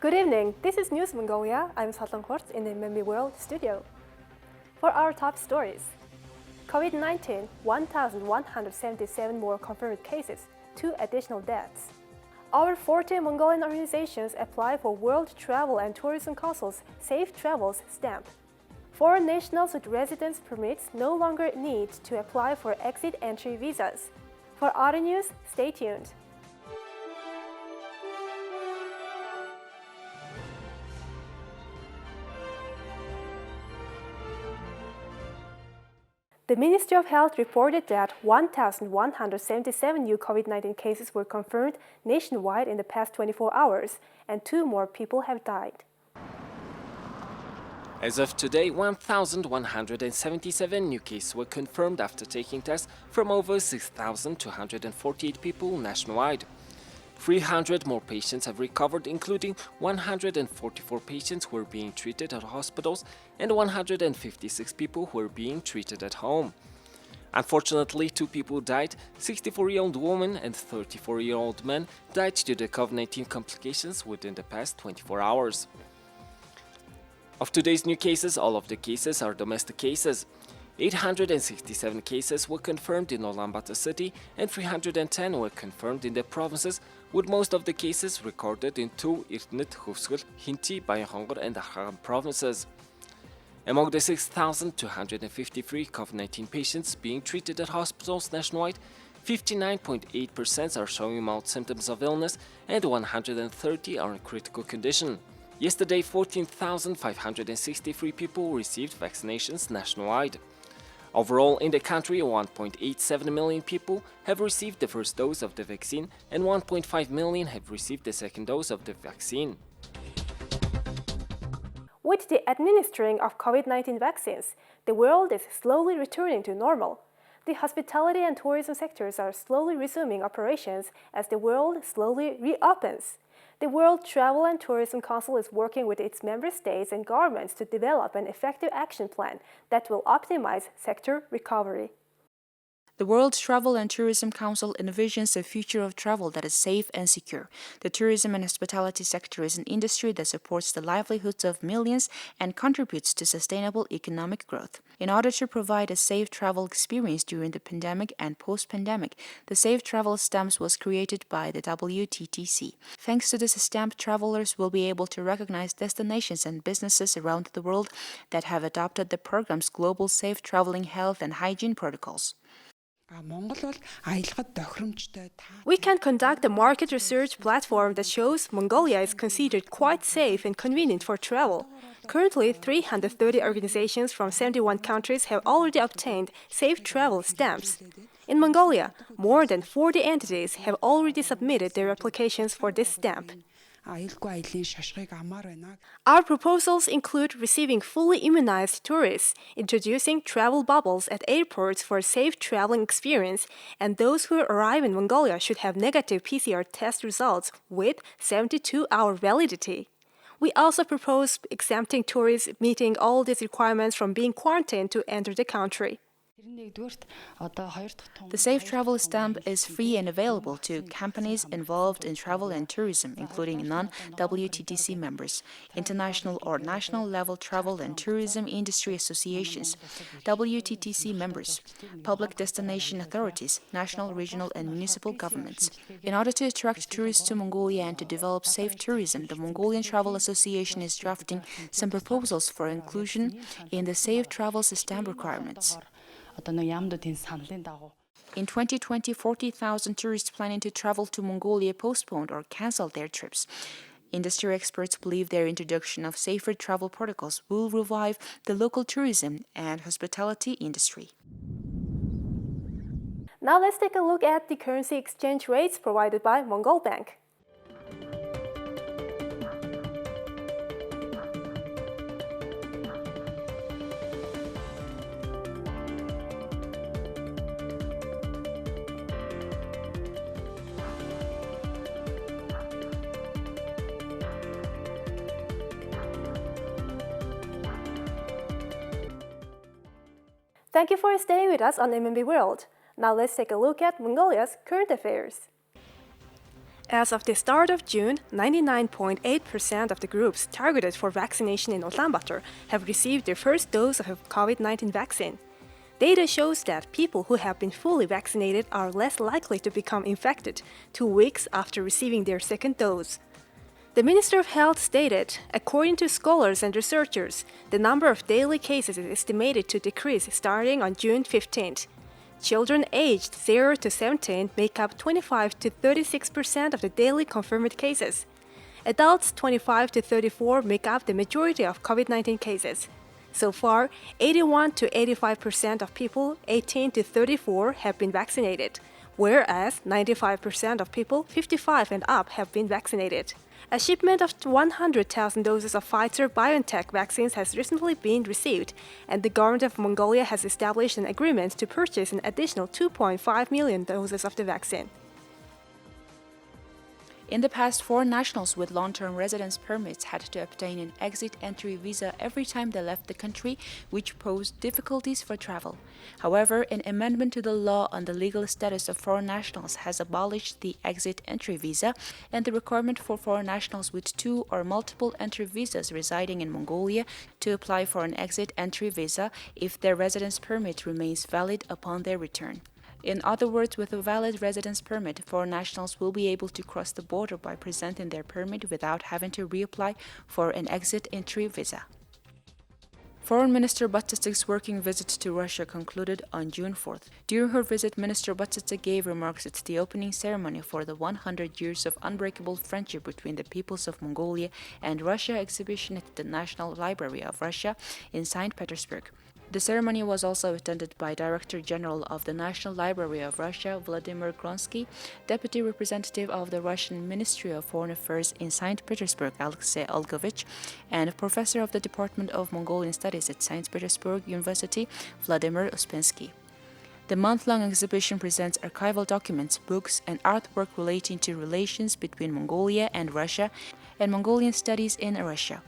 Good evening, this is News Mongolia. I'm Satlang Horst in the MNB World studio. For our top stories, COVID-19, 1,177 more confirmed cases, 2 additional deaths. Over 40 Mongolian organizations apply for World Travel and Tourism Council's Safe Travels stamp. Foreign nationals with residence permits no longer need to apply for exit entry visas. For other news, stay tuned. The Ministry of Health reported that 1,177 new COVID-19 cases were confirmed nationwide in the past 24 hours, and 2 more people have died. As of today, 1,177 new cases were confirmed after taking tests from over 6,248 people nationwide. 300 more patients have recovered, including 144 patients who are being treated at hospitals and 156 people who are being treated at home. Unfortunately, 2 people died. 64-year-old woman and 34-year-old man died due to COVID-19 complications within the past 24 hours. Of today's new cases, all of the cases are domestic cases. 867 cases were confirmed in Ulaanbaatar city and 310 were confirmed in the provinces, with most of the cases recorded in 2 Ertnet, Hufsgul, Hinti, Bayankhongor and Akhagan provinces. Among the 6,253 COVID-19 patients being treated at hospitals nationwide, 59.8% are showing mild symptoms of illness and 130 are in critical condition. Yesterday, 14,563 people received vaccinations nationwide. Overall, in the country, 1.87 million people have received the first dose of the vaccine and 1.5 million have received the second dose of the vaccine. With the administering of COVID-19 vaccines, the world is slowly returning to normal. The hospitality and tourism sectors are slowly resuming operations as the world slowly reopens. The World Travel and Tourism Council is working with its member states and governments to develop an effective action plan that will optimize sector recovery. The World Travel and Tourism Council envisions a future of travel that is safe and secure. The tourism and hospitality sector is an industry that supports the livelihoods of millions and contributes to sustainable economic growth. In order to provide a safe travel experience during the pandemic and post-pandemic, the Safe Travel Stamps was created by the WTTC. Thanks to this stamp, travelers will be able to recognize destinations and businesses around the world that have adopted the program's global safe traveling health and hygiene protocols. We can conduct a market research platform that shows Mongolia is considered quite safe and convenient for travel. Currently, 330 organizations from 71 countries have already obtained safe travel stamps. In Mongolia, more than 40 entities have already submitted their applications for this stamp. Our proposals include receiving fully immunized tourists, introducing travel bubbles at airports for a safe traveling experience, and those who arrive in Mongolia should have negative PCR test results with 72-hour validity. We also propose exempting tourists meeting all these requirements from being quarantined to enter the country. The Safe Travel Stamp is free and available to companies involved in travel and tourism, including non-WTTC members, international or national level travel and tourism industry associations, WTTC members, public destination authorities, national, regional and municipal governments. In order to attract tourists to Mongolia and to develop safe tourism, the Mongolian Travel Association is drafting some proposals for inclusion in the Safe Travel Stamp requirements. In 2020, 40,000 tourists planning to travel to Mongolia postponed or canceled their trips. Industry experts believe their introduction of safer travel protocols will revive the local tourism and hospitality industry. Now let's take a look at the currency exchange rates provided by Mongol Bank. Thank you for staying with us on MNB World. Now let's take a look at Mongolia's current affairs. As of the start of June, 99.8% of the groups targeted for vaccination in Ulaanbaatar have received their first dose of COVID-19 vaccine. Data shows that people who have been fully vaccinated are less likely to become infected 2 weeks after receiving their second dose. The Minister of Health stated, according to scholars and researchers, the number of daily cases is estimated to decrease starting on June 15th. Children aged 0 to 17 make up 25 to 36% of the daily confirmed cases. Adults 25 to 34 make up the majority of COVID-19 cases. So far, 81 to 85% of people 18 to 34 have been vaccinated, whereas 95% of people 55 and up have been vaccinated. A shipment of 100,000 doses of Pfizer-BioNTech vaccines has recently been received, and the government of Mongolia has established an agreement to purchase an additional 2.5 million doses of the vaccine. In the past, foreign nationals with long-term residence permits had to obtain an exit-entry visa every time they left the country, which posed difficulties for travel. However, an amendment to the law on the legal status of foreign nationals has abolished the exit-entry visa and the requirement for foreign nationals with 2 or multiple entry visas residing in Mongolia to apply for an exit-entry visa if their residence permit remains valid upon their return. In other words, with a valid residence permit, foreign nationals will be able to cross the border by presenting their permit without having to reapply for an exit-entry visa. Foreign Minister Battistag's working visit to Russia concluded on June 4th. During her visit, Minister Battistag gave remarks at the opening ceremony for the 100 Years of Unbreakable Friendship between the Peoples of Mongolia and Russia exhibition at the National Library of Russia in St. Petersburg. The ceremony was also attended by Director General of the National Library of Russia, Vladimir Gronsky, Deputy Representative of the Russian Ministry of Foreign Affairs in St. Petersburg, Alexei Olgovich, and Professor of the Department of Mongolian Studies at St. Petersburg University, Vladimir Uspensky. The month-long exhibition presents archival documents, books, and artwork relating to relations between Mongolia and Russia and Mongolian studies in Russia.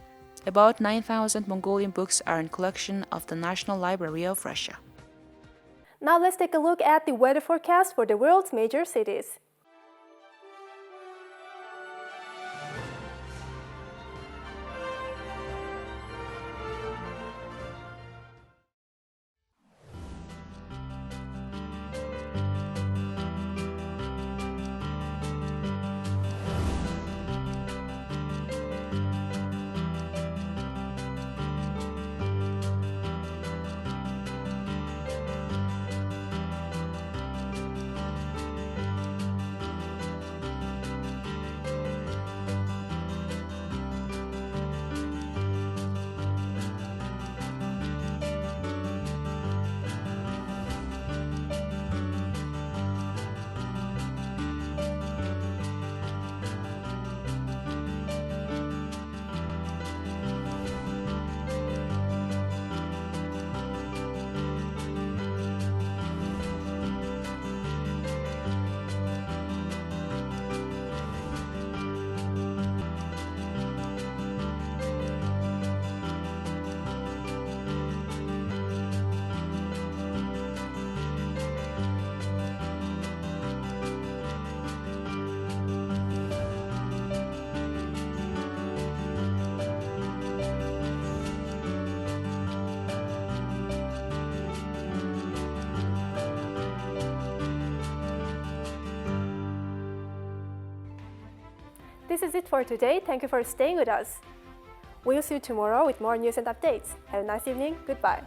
About 9,000 Mongolian books are in collection of the National Library of Russia. Now let's take a look at the weather forecast for the world's major cities. This is it for today. Thank you for staying with us. We'll see you tomorrow with more news and updates. Have a nice evening. Goodbye.